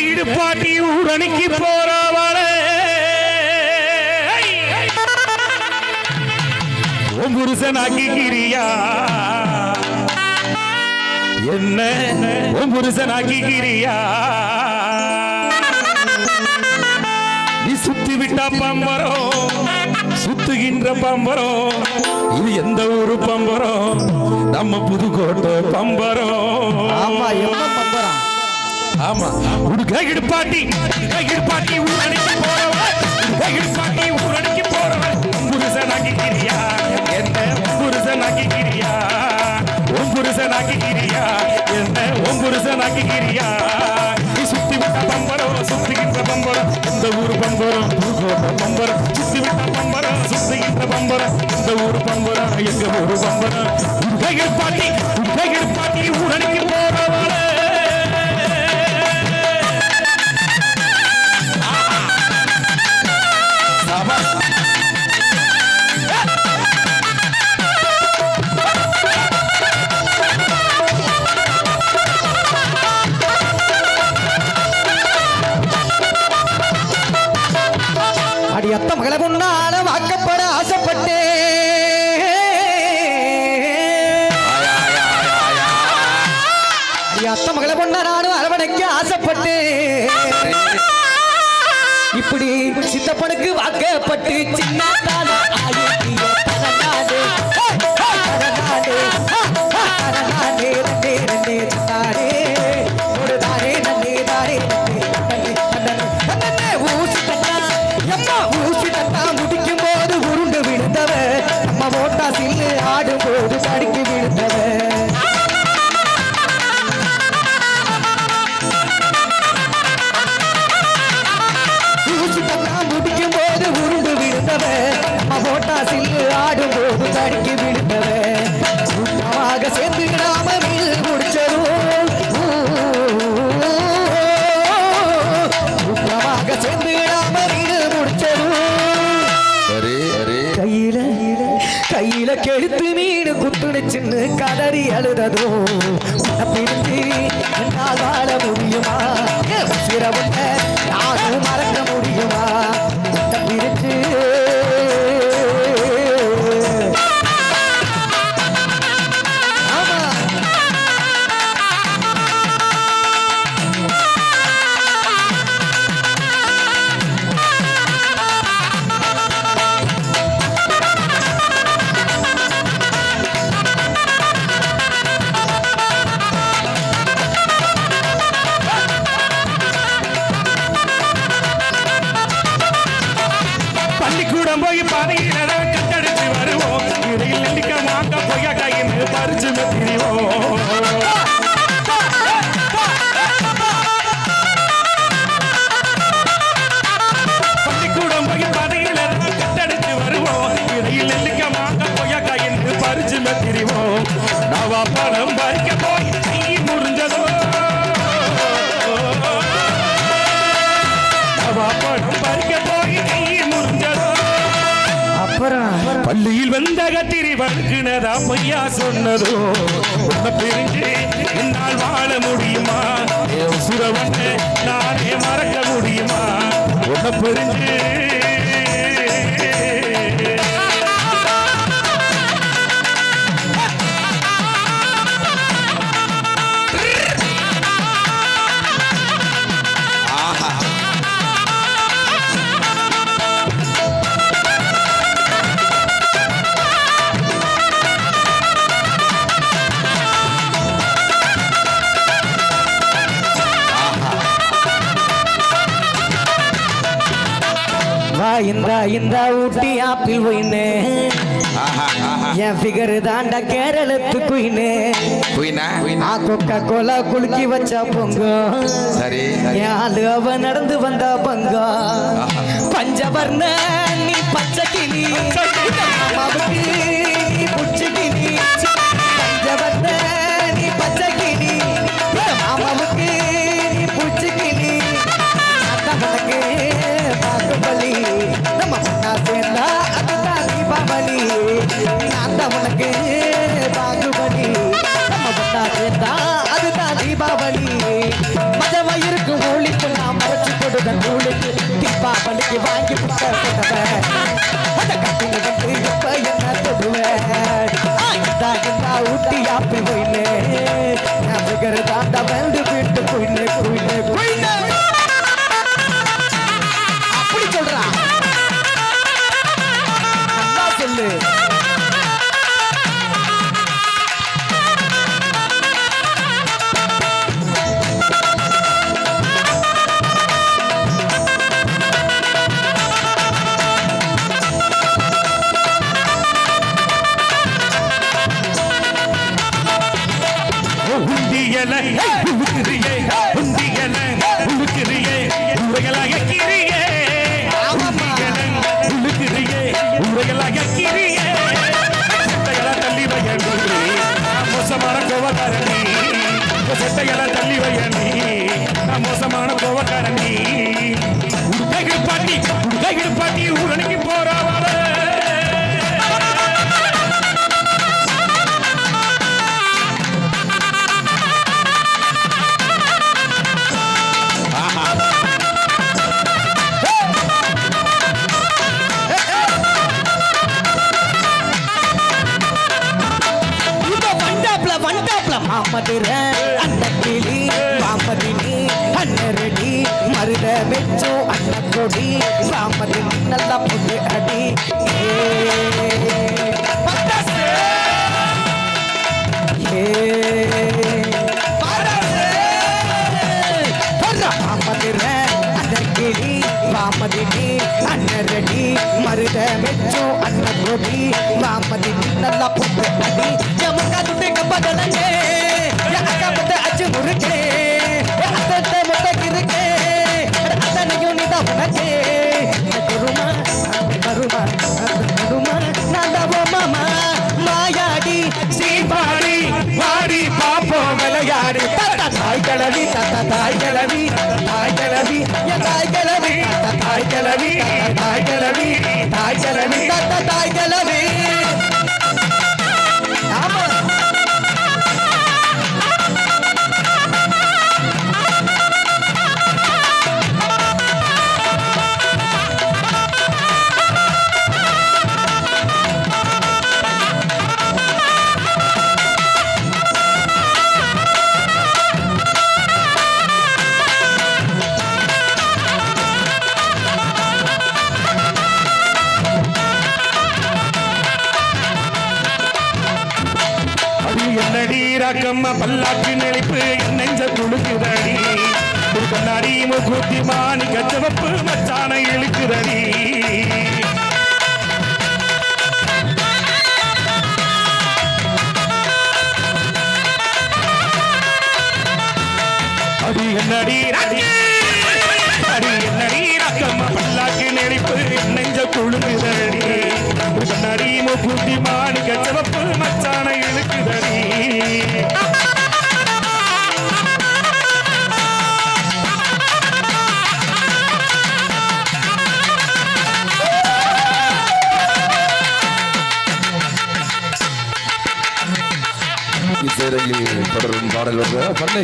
இடுப்பாட்டி ஊரணிக்கு போறவளே உன் புருஷனாக்கிக்கிறியா என்ன உன் புருஷனாக்கிக்கிறியா நீ சுத்தி விட்டா பம்பரம் சுத்துகின்ற பம்பரம் இது எந்த ஊரு பம்பரம் நம்ம புதுக்கோட்டை பம்பரம் ஆமா என்ன பம்பரம் ஆமா உடுக்க இடுப்பாட்டி ஊரணிக்கு போறவன் இடுப்பாட்டி ஊரணிக்கு போறவன் புருஷனாக்கிக்கிறியா என்ன புருஷனாக்கிக்கிறியா உன் புருஷனாக்கிக்கிறியா என்ன உன் புருஷனாக்கிக்கிறியா நீ சுத்தி விட்ட பம்பரம் சுத்துகின்ற பம்பரம் இந்த ஊரு பம்பரம் புதுக்கோட்டை பம்பரம் சுத்தி விட்ட பம்பரம் சுத்துகின்ற பம்பரம் இந்த ஊரு பம்பரம் எங்க ஊரு பம்பரம் உடுக்க இடுப்பாட்டி ஊரணிக்கு போறவன் அடி அத்த மகளை பொண்ணால வாக்கப்பட ஆசைப்பட்டேன் அடி அத்த மகளை பொண்ண நானும் அரவணைக்க ஆசைப்பட்டேன் இப்படி சித்தப்பனுக்கு வாக்கப்பட்டு சின்ன முடிக்கும் போது உருண்டு விழுந்தவ நம்ம ஓட்டா சில்லு ஆடும் போது படிக்கு விழுந்தவ முடிக்கும் போது உருண்டு விழுந்தவ நம்ம ஓட்டா சில்லு ஆடும் போது படிக்கு விழுந்தவ கூட்டமாக சேர்ந்து நாம மீது முடிச்சதும் கூட்டமாக சேர்ந்து நாம மீது முடிச்சதும் கையில கெடுத்து மீன் குத்துடுச்சுன்னு கதறி அழுததோ பிரிஞ்சு என்னால் வாழ முடியுமா சிறவுட்ட நானும் மறக்க முடியுமா பிரிஞ்சு பள்ளிக்கூடம் போய் பாதையில கட்டடிச்சு வருவோம் இடையில் நெல்லிக்க மாங்க பொய்யா கையின்னு பறிச்சு திரிவோம் பள்ளிக்கூடம் போய் பாதையில கட்டடிச்சு வருவோம் இடையில் நெல்லிக்க மாங்க பொய்யா கையின்னு பறிச்சு திரிவோம் நவா பணம் பறிக்க போய் கை முறிஞ்சதோ நவா பணம் பறிக்க போய் கை முறிஞ்சதோ பள்ளியில் வந்த கத்திரி வழுக்குனதா பொய்யா சொன்னதோ உன்னை பிரிஞ்சு என்னால் வாழ முடியுமா சுரவண்ண நானே மறக்க முடியுமா உன்னை பிரிஞ்சு இந்த ஊட்டி ஆப்பிள் ஒயின்னு என் ஃபிகர் தாண்டா கேரளத்து குயின்னு கொக்கா கோலா குலுக்கி வச்சா பொங்கும் சரி என் ஆளு அவ நடந்து வந்தா பங்கம் பஞ்சவர்ண நீ பச்சை கிளி மாமாவுக்கு நீ புச்சு கிளி பஞ்சவர்ண நீ பச்சை கிளி மாமாவுக்கு நீ புச்சு கிளி உனக்கு பாகுபலி நம்ம பொண்ணா சேர்ந்தா அதுதான் தீபாவளி அந்த உனக்கு பாகுபலி நம்ம பொண்ணா சேர்ந்தா அதுதான் தீபாவளி மஜமா இருக்கு ஒளிக்கும் அந்த நூலுக்கு தீபாவளிக்கு வாங்கி புட்ட புடவை அந்த கட்டில வந்து இப்ப என்ன தொடுவேன் இந்த ஊட்டி ஆப்பி போயினே தாண்டா வந்து விட்டு போயினே போயினே போயினே அப்படி சொல்றா நல்லா சொல்லு உண்டியல உழுக்கிறியே உண்டியல உழுக்கிறியே உரைகளாக கிரியே உழுக்கிறியே உரைகளாக கிரியே செட்டைகள தள்ளி வையணி மோசமான கோவக்காரணி செட்டைகள தள்ளி வையணி மோசமான கோவக்காரணி உடுக்கைகள் பாட்டி ஊரணிக்கு போறாவாள மாமதுர அண்ண கிளி மாமதினி அண்ணரடி மருத வெச்சோ அண்ண கொடி மாமதினி நல்ல பொண்ணு அடி மாமதுர அண்ண கிளி மாமதினி அண்ணரடி மருத வெச்சோ அண்ண கொடி மாமதினி நல்ல பொண்ணு அடி ஜமுகா துட்டை கப்பதலஞ்சே முருகே அத்த முட்டை இருக்கே அத்தனையும் நீதான் உனக்கே கருமா கருமா கருமா நாதவோ மாமா மாயாடி சீபாடி வாடி பாப்போம் விளையாடி தாய் கிளவி தாய் கிளவி தாய் கிளவி தாய் கிளவி தாய் கிளவி தாய் கிளவி தாய் கிளவி தாய் கிளவி ஆமா என்னடி ராக்கம்மா பல்லாக்கு நினைப்பு நெஞ்ச துளுக்குதடி ஒரு கண்ணாடி மூக்குத்தி மாணி கச்சவப்பு மச்சான இழுக்குதடி அது என்னடி அடி என்னடி ராக்கம்மா பல்லாக்கு நினைப்பு நெஞ்ச துளுக்குதடி ஒரு கண்ணாடி மூக்குத்தி மாணி கச்சவப்பு மச்சான இழுக்குதடி இசையில் தொடரும் பாடல் பண்ணை